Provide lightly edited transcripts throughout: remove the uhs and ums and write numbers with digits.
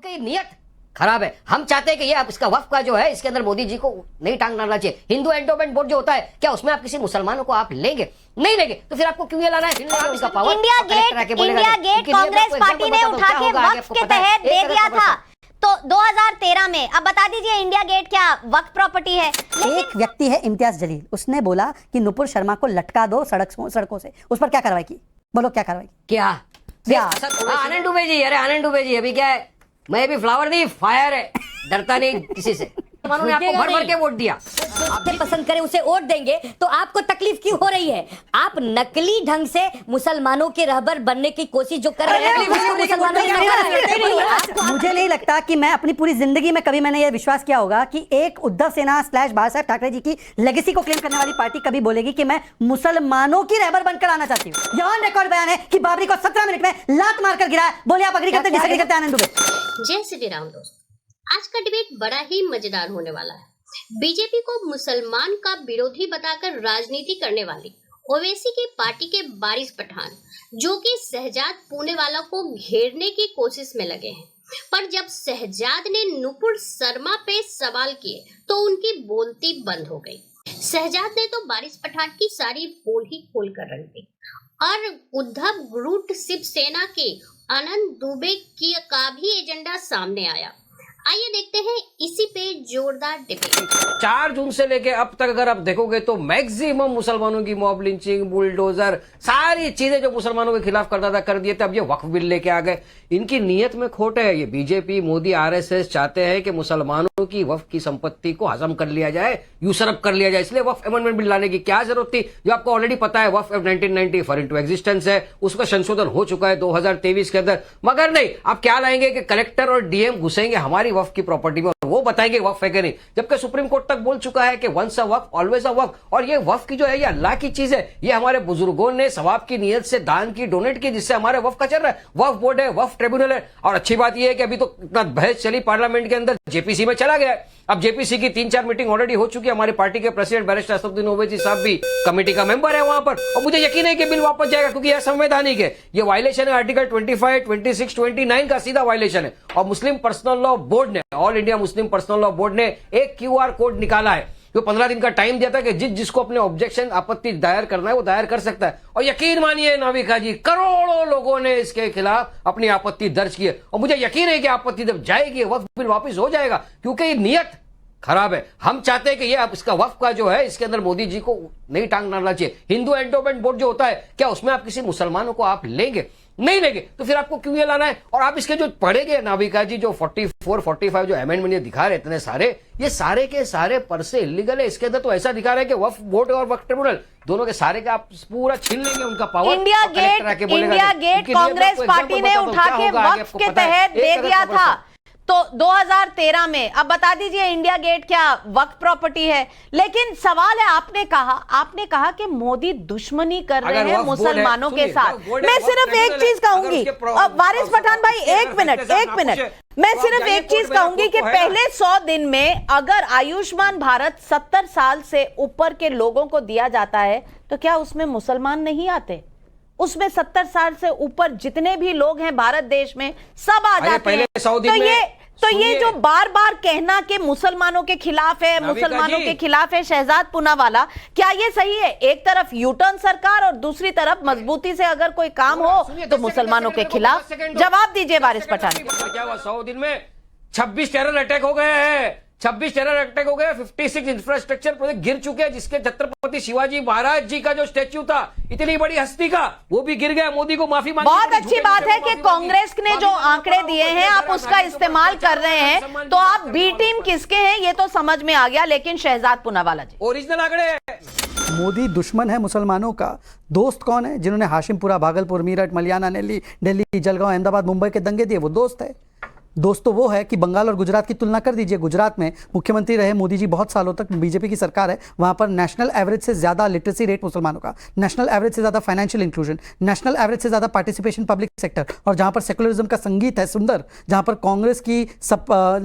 क्योंकि नियत खराब है। हम चाहते हैं कि ये आप इसका वक्फ का जो है इसके अंदर मोदी जी को नहीं टांग डालना चाहिए। हिंदू एंडोमेंट बोर्ड जो होता है, क्या उसमें आप किसी मुसलमानों को आप लेंगे? नहीं लेंगे तो फिर आपको क्यों ये लाना है? उनका पावर इंडिया गेट कांग्रेस पार्टी ने उठा के वक्फ के तहत दे दिया था तो 2013 में। अब बता दीजिए इंडिया गेट क्या वक्फ प्रॉपर्टी है? एक व्यक्ति है इम्तियाज जलील, उसने बोला कि नुपुर शर्मा को लटका दो सड़कों से। उस पर क्या कार्रवाई की? बोलो क्या कार्रवाई? क्या आनंद दुबे जी, अरे आनंद दुबे जी, अभी क्या है, मैं भी फ्लावर नहीं फायर है, डरता नहीं किसी से। ने आपको भर भर के वोट दिया, आपसे पसंद करें उसे वोट देंगे तो आपको तकलीफ क्यों हो रही है? आप नकली ढंग से मुसलमानों के रहबर बनने की कोशिश जो कर रहे हैं, मुझे नहीं लगता कि मैं अपनी पूरी जिंदगी में कभी मैंने ये विश्वास किया होगा कि एक उद्धव सेना / बाला साहब ठाकरे जी की लेगेसी को क्लेम करने वाली पार्टी कभी बोलेगी कि मैं मुसलमानों की रहबर बनकर आना चाहती हूँ। यहाँ रिकॉर्ड बयान है कि बाबरी को 17 मिनट में लात मारकर गिराया। बोले आप अग्री करते डिसएग्री करते? आनंद दुबे। जय श्री राम दोस्तों, आज का डिबेट बड़ा ही मजेदार होने वाला है। बीजेपी को मुसलमान का विरोधी बताकर राजनीति करने वाली ओवैसी की पार्टी के वारिस पठान, जो कि शहजाद पूनेवाला को घेरने की कोशिश में लगे हैं, पर जब शहजाद ने नुपुर शर्मा पे सवाल किए तो उनकी बोलती बंद हो गई। शहजाद ने तो वारिस पठान की सारी पोल ही खोल कर रख दी और उद्धव गुट शिवसेना के आनंद दुबे की का भी एजेंडा सामने आया। आइए देखते हैं इसी पे जोरदार डिबेट। 4 जून से लेके अब तक अगर आप देखोगे तो मैक्सिमम मुसलमानों की मॉब लिंचिंग, बुलडोजर, सारी चीजें जो मुसलमानों के खिलाफ करता था कर दिए थे। अब ये वक्फ बिल लेके आ गए। इनकी नीयत में खोट है। ये बीजेपी, मोदी, आरएसएस चाहते हैं कि मुसलमानों की वक्फ की संपत्ति को हजम कर लिया जाए, यूसरप कर लिया जाए। इसलिए वक्फ अमेंडमेंट बिल लाने की क्या जरूरत थी? जो आपको ऑलरेडी पता है, वक्फ 1990 फॉर इनटू एग्जिस्टेंस है, उसका संशोधन हो चुका है 2023 के अंदर। मगर नहीं, आप क्या लाएंगे कि कलेक्टर और डीएम घुसेंगे हमारी वक्फ की प्रॉपर्टी में और वो बताएंगे वक्फ है कि नहीं, जबकि सुप्रीम कोर्ट तक बोल चुका है कि once a Waqf always a वक्फ। और ये वक्फ की जो है ये अल्लाह की चीज है। ये हमारे बुजुर्गों ने सवाब की नीयत से दान की, डोनेट की, जिससे हमारे वक्फ का चल रहा है। वक्फ बोर्ड है, वक्फ ट्रिब्यूनल है। और अच्छी बात यह है कि अभी तो इतना बहस चली पार्लियामेंट के अंदर, जेपीसी में चला गया। अब जेपीसी की 3-4 मीटिंग ऑलरेडी हो चुकी है। हमारी पार्टी के प्रेसिडेंट बैरिस्टर असदुद्दीन ओवैसी साहब भी कमेटी का मेंबर है वहां पर। और मुझे यकीन है कि बिल वापस जाएगा, क्योंकि यह संवैधानिक है। ये वायलेशन है आर्टिकल 25, 26, 29 का सीधा वायलेशन है। और मुस्लिम पर्सनल लॉ बोर्ड ने, all India Muslim personal law board ने एक क्यूआर कोड निकाला है जो 15 दिन का टाइम दिया था कि जिसको अपने ऑब्जेक्शन, आपत्ति दायर करना है वो दायर कर सकता है। और यकीन मानिए नाविका जी, करोड़ों लोगों ने इसके खिलाफ अपनी आपत्ति दर्ज की है। और मुझे यकीन है कि आपत्ति जब जाएगी वक्फ बिल वापस हो जाएगा, क्योंकि ये नियत खराब है। हम चाहते हैं कि ये आप इसका वक्फ का जो है इसके अंदर मोदी जी को नहीं टांग डालना चाहिए। हिंदू एंडोमेंट बोर्ड जो होता है, क्या उसमें आप किसी मुसलमानों को आप लेंगे? नहीं लेंगे तो फिर आपको क्यों ये लाना है? और आप इसके जो पढ़ेंगे नाविका जी, जो 44, 45 जो अमेंडमेंट ये दिखा रहे इतने सारे, ये सारे के सारे पर से इलीगल है। इसके अंदर तो ऐसा दिखा रहा है कि वक्फ बोर्ड और वक्फ ट्रिब्यूनल दोनों के सारे का आप पूरा छीन लेंगे उनका पावर। इंडिया गेट कांग्रेस पार्टी ने उठा के वक्फ के तहत दे दिया था तो 2013 में। अब बता दीजिए इंडिया गेट क्या वक्फ प्रॉपर्टी है? लेकिन सवाल है, आपने कहा कि मोदी दुश्मनी कर रहे हैं मुसलमानों के साथ। मैं सिर्फ एक चीज कहूंगी, वारिस पठान भाई, एक मिनट, मैं सिर्फ एक चीज कहूंगी कि पहले 100 दिन में अगर आयुष्मान भारत 70 साल से ऊपर के लोगों को दिया जाता है तो क्या उसमें मुसलमान नहीं आते? उसमें 70 साल से ऊपर जितने भी लोग हैं भारत देश में सब आ जाते हैं। तो ये जो बार बार कहना कि मुसलमानों के खिलाफ है, मुसलमानों के खिलाफ है शहजाद पूनावाला, क्या ये सही है? एक तरफ यूटर्न सरकार और दूसरी तरफ मजबूती से अगर कोई काम हो तो मुसलमानों के खिलाफ। जवाब दीजिए वारिस पठान। क्या हुआ 100 दिन में? 26 टेरर अटैक हो गए हैं। 26 टेरर अटैक हो गए। 56 इंफ्रास्ट्रक्चर प्रोजेक्ट गिर चुके हैं, जिसके छत्रपति शिवाजी महाराज जी का जो स्टैच्यू था, इतनी बड़ी हस्ती का, वो भी गिर गया। मोदी को माफी मांगी। बहुत अच्छी बात है कि कांग्रेस ने जो आंकड़े दिए हैं आप उसका इस्तेमाल कर रहे हैं, तो आप बी टीम किसके हैं ये तो समझ में आ गया। लेकिन शहजाद पूनावाला जी, ओरिजिनल आंकड़े। मोदी दुश्मन है मुसलमानों का, दोस्त कौन है? जिन्होंने हाशिमपुरा, भागलपुर, मीरठ, मलियाना, दिल्ली, जलगांव, अहमदाबाद, मुंबई के दंगे दिए, वो दोस्त है। दोस्त तो वो है कि बंगाल और गुजरात की तुलना कर दीजिए। गुजरात में मुख्यमंत्री रहे मोदी जी बहुत सालों तक, बीजेपी की सरकार है, वहां पर नेशनल एवरेज से ज्यादा लिटरेसी रेट मुसलमानों का, नेशनल एवरेज से ज्यादा फाइनेंशियल इंक्लूजन, नेशनल एवरेज से ज्यादा पार्टिसिपेशन पब्लिक सेक्टर। और जहां पर सेकुलरिज्म का संगीत है सुंदर, जहां पर कांग्रेस की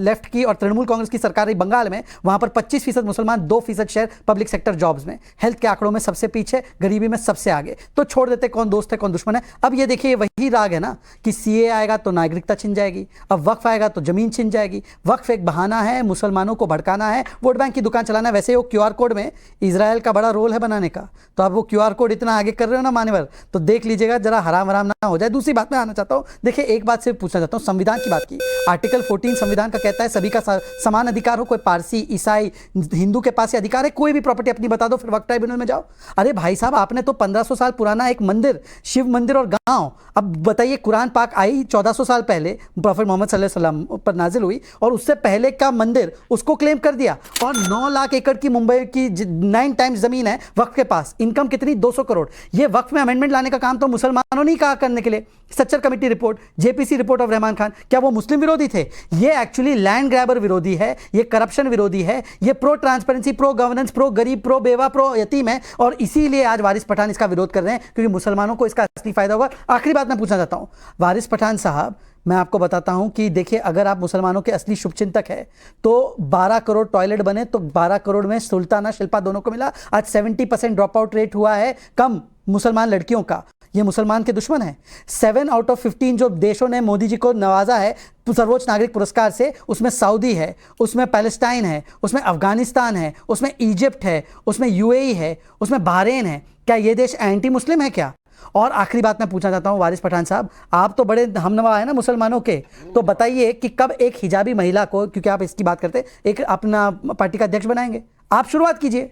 लेफ्ट की और तृणमूल कांग्रेस की सरकार रही बंगाल में, वहां पर 25% मुसलमान, 2% शेयर पब्लिक सेक्टर जॉब्स में, हेल्थ के आंकड़ों में सबसे पीछे, गरीबी में सबसे आगे। तो छोड़ देते कौन दोस्त है कौन दुश्मन है। अब ये देखिए वही राग है ना कि सीए आएगा तो नागरिकता छिन जाएगी, अब वक्फ आएगा तो जमीन छिन जाएगी। वक्फ एक बहाना है, मुसलमानों को भड़काना है, वोट बैंक की दुकान चलाना है। वैसे वो क्यूआर कोड में इजराइल का बड़ा रोल है बनाने का, तो आप वो क्यूआर कोड इतना आगे कर रहे हो ना मान्यवर, तो देख लीजिएगा जरा हराम हराम ना हो जाए। दूसरी बात मैं आना चाहता हूँ, देखिए एक बात से पूछना चाहता हूँ, संविधान की बात की, आर्टिकल 14 संविधान का कहता है सभी का समान अधिकार हो, कोई पारसी ईसाई हिंदू के पास ये अधिकार है, कोई भी प्रॉपर्टी अपनी बता दो फिर वक्फ ट्राइब्यूनल में जाओ। अरे भाई साहब, आपने तो 1500 साल पुराना एक मंदिर, शिव मंदिर और गांव, अब बताइए कुरान पाक आई 1400 साल पहले प्रॉफेट मोहम्मद सल्लल्लाहु अलैहि वसल्लम पर नाजिल हुई, और उससे पहले का मंदिर उसको क्लेम कर दिया, और 9 लाख एकड़ की मुंबई की 9 टाइम्स जमीन है वक्फ के पास, इनकम कितनी 200 करोड़। ये वक्फ में अमेंडमेंट लाने का काम तो मुसलमानों ने कहा करने के लिए। Sachar committee report, JPC report of Rahman Khan, क्या वो मुस्लिम विरोधी थे? ये एक्चुअली लैंड ग्रैबर विरोधी है, ये करप्शन विरोधी है, ये pro transparency, pro governance, pro गरीब, प्रो बेवा, प्रो यतीम है, और इसीलिए आज वारिस पठान इसका विरोध कर रहे हैं, क्योंकि मुसलमानों को इसका असली फायदा होगा। आखिरी बात मैं पूछना चाहता हूं वारिस पठान साहब, मैं आपको बताता हूं कि देखिए अगर आप मुसलमानों के असली शुभचिंतक है तो 12 करोड़ टॉयलेट बने तो 12 करोड़ में सुल्ताना शिल्पा दोनों को मिला। आज 70% ड्रॉप आउट रेट हुआ है कम मुसलमान लड़कियों का। ये मुसलमान के दुश्मन है। 7 आउट ऑफ 15 जो देशों ने मोदी जी को नवाजा है सर्वोच्च नागरिक पुरस्कार से, उसमें सऊदी है, उसमें पैलेस्टाइन है, उसमें अफगानिस्तान है, उसमें इजिप्ट है, उसमें यूएई है, उसमें बहरीन है। क्या ये देश एंटी मुस्लिम है क्या? और आखिरी बात मैं पूछना चाहता हूं वारिस पठान साहब, आप तो बड़े हमनवा है ना मुसलमानों के, तो बताइए कि कब एक हिजाबी महिला को, क्योंकि आप इसकी बात करते, एक अपना पार्टी का अध्यक्ष बनाएंगे? आप शुरुआत कीजिए,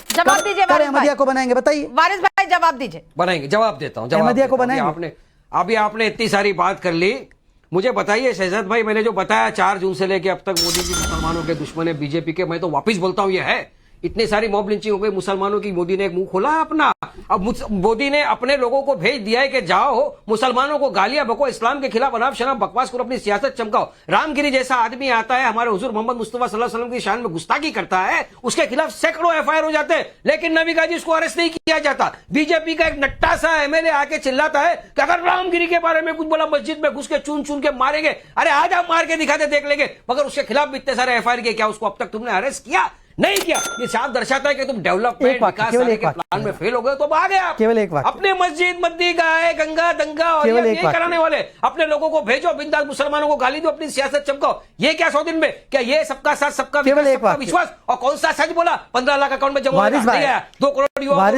जवाब दीजिए वारिस अहमदिया भाई। को बनाएंगे, बताइए वारिस भाई जवाब दीजिए। बनाएंगे, जवाब देता हूँ। अहमदिया को बनाएंगे। अभी आपने इतनी सारी बात कर ली, मुझे बताइए शहजाद भाई, मैंने जो बताया 4 जून से लेके अब तक मोदी जी मुसलमानों के दुश्मन है बीजेपी के, मैं तो वापिस बोलता हूँ ये है। इतनी सारी मॉब लिंचिंग हो गई मुसलमानों की, मोदी ने एक मुंह खोला है अपना। अब मोदी ने अपने लोगों को भेज दिया है कि जाओ मुसलमानों को गालियां बको, इस्लाम के खिलाफ अनाप शनाप बकवास करो, अपनी सियासत चमकाओ। रामगिरी जैसा आदमी आता है हमारे हुजूर मोहम्मद मुस्तफा सल्लल्लाहु अलैहि वसल्लम की शान में गुस्ताखी करता है, उसके खिलाफ सैकड़ों एफआईआर हो जाते हैं, लेकिन नबी का जी उसको अरेस्ट नहीं किया जाता। बीजेपी का एक नट्टा सा एमएलए आके चिल्लाता है कि अगर रामगिरी के बारे में कुछ बोला मस्जिद में घुस के चुन चुन के मारेंगे। अरे आज आप मार के दिखाते देख लेंगे, मगर उसके खिलाफ भी इतने सारे एफआईआर किए, क्या उसको अब तक तुमने अरेस्ट किया? नहीं किया। ये साफ दर्शाता है कि तुम डेवलपमेंट विकास के प्लान में फेल हो गए। तो आ गए आप, केवल एक वाक्य, अपने मस्जिद मद्दी गाय गंगा दंगा और ये कराने वाले अपने लोगों को भेजो, बिंदास मुसलमानों को गाली दो, अपनी सियासत चमकाओ। ये क्या 100 दिन में? क्या ये सबका साथ सबका विश्वास? और कौन सा सच बोला? 15 लाख अकाउंट में जमा नहीं आया, 2 करोड़ युवा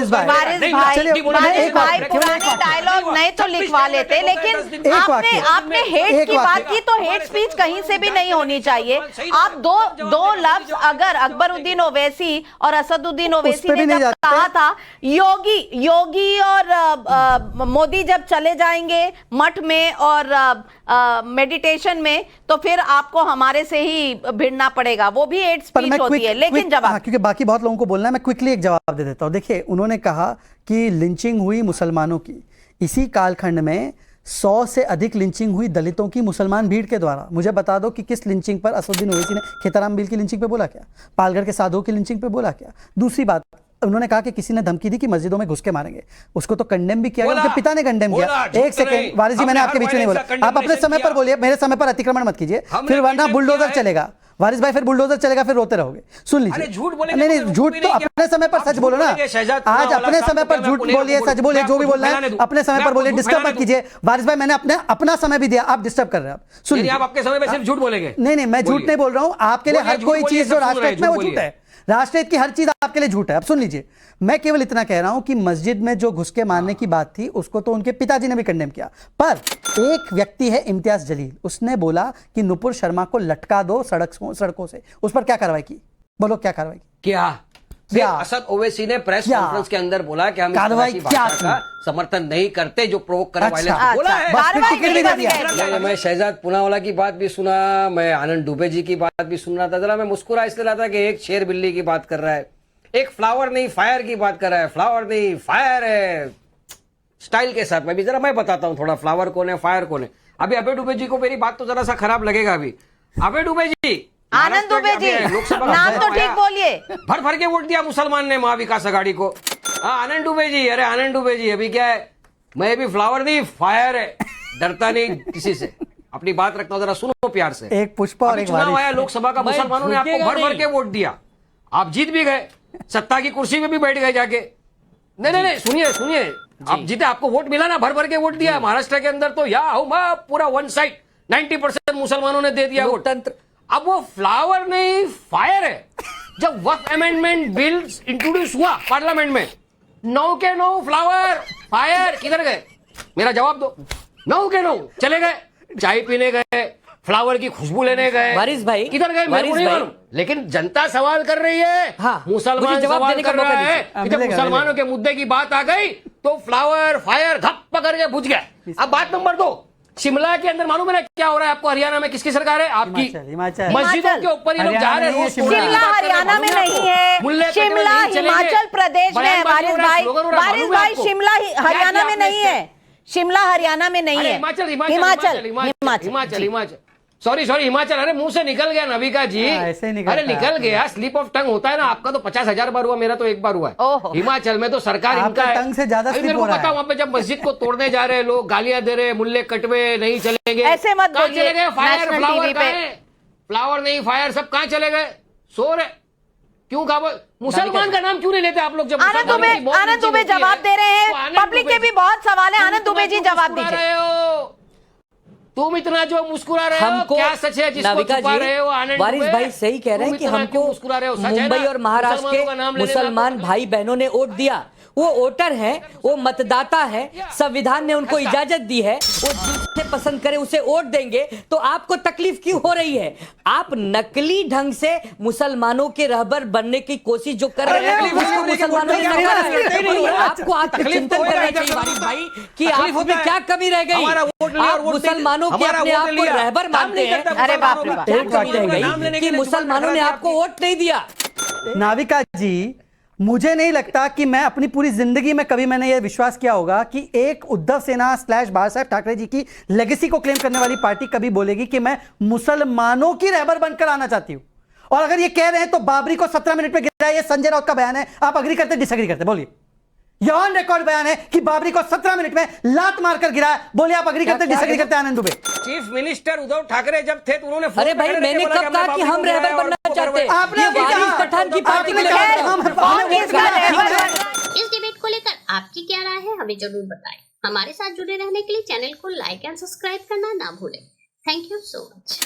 पुराने डायलॉग नहीं तो लिखवा लेते, लेकिन आपने हेट की बात की तो हेट स्पीच कहीं से भी नहीं होनी चाहिए। आप दो लफ्ज अगर अकबरुद्दीन ओवैसी और असदुद्दीन ओवैसी ने जब कहा था योगी और मोदी जब चले जाएंगे मठ में और मेडिटेशन में, तो फिर आपको हमारे से ही भिड़ना पड़ेगा, वो भी हेट स्पीच होती है। लेकिन जवाब, क्योंकि बाकी बहुत लोगों को बोलना है, मैं क्विकली एक जवाब दे देता हूं। देखिए उन्होंने कहा कि लिंचिंग हुई मुसलमानों की, इसी कालखंड में 100 से अधिक लिंचिंग हुई दलितों की मुसलमान भीड़ के द्वारा। मुझे बता दो कि किस लिंचिंग पर असदुद्दीन ओवैसी ने खेताराम बिल की लिंचिंग पे बोला क्या? पालगढ़ के साधुओं की लिंचिंग पे बोला क्या? दूसरी बात, उन्होंने कहा कि किसी ने धमकी दी कि मस्जिदों में घुस के मारेंगे, उसको तो कंडेम भी किया, उनके पिता ने कंडेम किया। एक सेकंड वारिस जी, मैंने आपके बीच में नहीं बोला, आप अपने समय पर बोलिए, मेरे समय पर अतिक्रमण मत कीजिए, फिर वरना बुलडोजर चलेगा। वारिस भाई फिर बुलडोजर चलेगा, फिर रोते रहोगे। सुन लीजिए, झूठ बोलेंगे, नहीं झूठ तो अपने समय पर सच बोलो ना। आज अपने समय पर झूठ बोलिए, सच बोलिए, जो भी बोलना है अपने समय पर बोलिए, डिस्टर्ब मत कीजिए। वारिस भाई मैंने अपना समय भी दिया, आप डिस्टर्ब कर रहे हैं। आप सुन लीजिए, आप आपके समय में सिर्फ झूठ बोलेंगे। नहीं मैं झूठ नहीं बोल रहा हूं, आपके लिए हर कोई चीज जो राष्ट्रहित में वो झूठ है, राष्ट्रहित की हर चीज आपके लिए झूठ है। अब सुन लीजिए, मैं केवल इतना कह रहा हूं कि मस्जिद में जो घुस के मारने की बात थी उसको तो उनके पिताजी ने भी कंडेम किया, पर एक व्यक्ति है इम्तियाज जलील, उसने बोला कि नुपुर शर्मा को लटका दो सड़कों से, उस पर क्या कार्रवाई की? बोलो क्या कार्रवाई की? क्या असद ओवैसी ने प्रेस कॉन्फ्रेंस के अंदर बोला कि हम कार्रवाई क्या का समर्थन नहीं करते जो प्रोवोक करे वायलेंस बोला है। मैं शहजाद पूनावाला की बात भी सुना, मैं आनंद दुबे जी की बात भी सुन रहा था, जरा मैं मुस्कुरा इसलिए रहा था कि एक शेर बिल्ली की बात कर रहा है, एक फ्लावर नहीं फायर की बात कर रहा है। फ्लावर नहीं फायर है स्टाइल के साथ। मैं भी जरा मैं बताता हूं थोड़ा फ्लावर कौन है फायर कौन है। अभी अभय दुबे जी को मेरी बात तो जरा सा खराब लगेगा। अभी अभय दुबे जी, आनंद दुबे जी, नाम तो ठीक बोलिए। भर भर के वोट दिया मुसलमान ने महाविकास आघाड़ी को। आनंद दुबे जी, अरे आनंद दुबे जी, अभी क्या है, मैं भी फ्लावर नहीं फायर है, डरता नहीं किसी से, अपनी बात रखता हूं, जरा सुनो प्यार से। एक पुष्पा और एक चुनाव आया लोकसभा का, मुसलमानों ने आपको भर भर के वोट दिया, आप जीत भी गए, सत्ता की कुर्सी में भी बैठ गए जाके। नहीं सुनिए, आप जीते, आपको वोट मिला ना, भर भर के वोट दिया। महाराष्ट्र के अंदर तो या पूरा वन साइड 90% मुसलमानों ने दे दिया वोट। लोकतंत्र अब वो फ्लावर नहीं फायर है। जब वक्फ अमेंडमेंट बिल इंट्रोड्यूस हुआ पार्लियामेंट में, 9 के 9 फ्लावर फायर किधर गए? मेरा जवाब दो। 9 के 9 चले गए, चाय पीने गए, फ्लावर की खुशबू लेने गए। वारिस भाई, किधर गए? मेरे को वारिस नहीं भाई। मालूम, लेकिन जनता सवाल कर रही है। हाँ, मुसलमान मुझे जवाब सवाल देने का कर रहा मौका है दीजिए। कि जब मिलेगा, मुसलमानों के मुद्दे की बात आ गई तो फ्लावर फायर घप पकड़ के बुझ गया। अब बात नंबर 2, शिमला के अंदर मालूम है ना क्या हो रहा है आपको? हरियाणा में किसकी सरकार है? आपकी। हिमाचल। मस्जिदों के ऊपर ये लोग जा रहे हैं रोज तोड़ने की शिमला बात कर रहे हैं। हरियाणा में मालूम है नहीं आपको? है, मुल्ले कटे में शिमला नहीं चलेंगे। हिमाचल प्रदेश में है। बयानबाजी हो वारिस रहा है, भाई, स्लोगन हो रहा है, वारिस मालूम है भाई, आपको? शिमला क्या हरियाणा किया में आपने नहीं इससे? है, शिमला हरियाणा में नहीं अरे है, हिमाचल हिमाचल। हिमाचल सॉरी हिमाचल। अरे मुंह से निकल गया नविका जी। हाँ, ऐसे ही निकलता अरे है निकल आपका। गया, स्लिप ऑफ टंग होता है ना। आपका तो 50,000 बार हुआ, मेरा तो 1 बार हुआ ओहो। है। हिमाचल में तो सरकार आपका इनका है। टंग से ज्यादा अभी slip मेरे को हो रहा पता, है। वहां पे जब मस्जिद को तोड़ने जा रहे हैं लोग, गालियां दे रहे हैं, मुल्ले कटवे नहीं चलेंगे। ऐसे मत कहाँ बोलिए, चले गए? फायर नेशनल फ्लावर टीवी कहाँ पे। है? फ्लावर नहीं फायर सब कहाँ चले गए? सो रहे क्यों? कहा मुसलमान का नाम क्यों नहीं लेते आप लोग? जब आनंद मुसलमानों की बहुत आनंद नीचे दुबे होती है, जवाब दे रहे तो हैं। आनंद पब्लिक के दुबे भी बहुत सवाल है। आनंद दुबे जी तुम जवाब मुस्कुरा दीजिए। रहे हो। तुम इतना जो मुस्कुरा रहे हो, हमको क्या सच है जिसको नाविका छुपा जी, रहे हो? आनंद वारिस दुबे, भाई सही कह रहे हैं तुम कि इतना हमको क्यों मुस्कुरा रहे हो? सच है मुंबई ना? और महाराष्ट्र मुसलमानों का नाम के लेने में मुसलमान आपको- भाई बहनों ने वोट दिया। वो वोटर हैं, वो मतदाता है, संविधान ने उनको इजाजत दी है, वो जिसे पसंद करे उसे वोट देंगे। तो आपको तकलीफ क्यों हो रही है? आप नकली ढंग से मुसलमानों के रहबर बनने की कोशिश जो कर रहे हैं, तकलीफ उसको होने की मुसलमानों ने वोट नकारा नहीं है। है। आपको आत्मचिंतन तो करना है, चाहिए वारिस भाई कि तकलीफ आप होता में है। क्या कमी रह गई। हमारा वोट लिया और आप वोट दे- मुसलमानों के हमारा अपने वोट आप को लिया। रहबर काम मानते नहीं हैं। करता अरे बाप रे बाप। क्या एक बात कमी रह है, नाम गई लेने के कि लिए मुसलमानों ने आपको वोट नहीं दिया? नाविका जी, मुझे नहीं लगता कि मैं अपनी पूरी जिंदगी में कभी मैंने यह विश्वास किया होगा कि एक उद्धव सेना / बाला साहब ठाकरे जी की लेगेसी को क्लेम करने वाली पार्टी कभी बोलेगी कि मैं मुसलमानों की रहबर बनकर आना चाहती हूं। और अगर ये कह रहे हैं तो बाबरी को 17 मिनट में गिराया, ये संजय राउत का बयान है। आप अग्री करते डिसएग्री करते? बोलिए। ये ऑन रिकॉर्ड बयान है कि बाबरी को 17 मिनट में लात मारकर गिराया। बोलिए आप अग्री करते डिसएग्री करते? आनंद दुबे। चीफ मिनिस्टर उद्धव ठाकरे जब थे तो उन्होंने फोन अरे भाई, पकड़ के मैंने बोला कब कि हमने कहा कि बाबरी हम को रहबर गिराया और बनना उसको चाहते हैं? करवाया। आपने ये अभी वारिस कहा। पठान की पार्टी आपने के कहा लिए कि हम कौन किसका रहबर बन- इस डिबेट को लेकर आपकी क्या राय है हमें जरूर बताएं। हमारे साथ जुड़े रहने के लिए चैनल को लाइक एंड सब्सक्राइब करना ना भूलें। Thank you so much.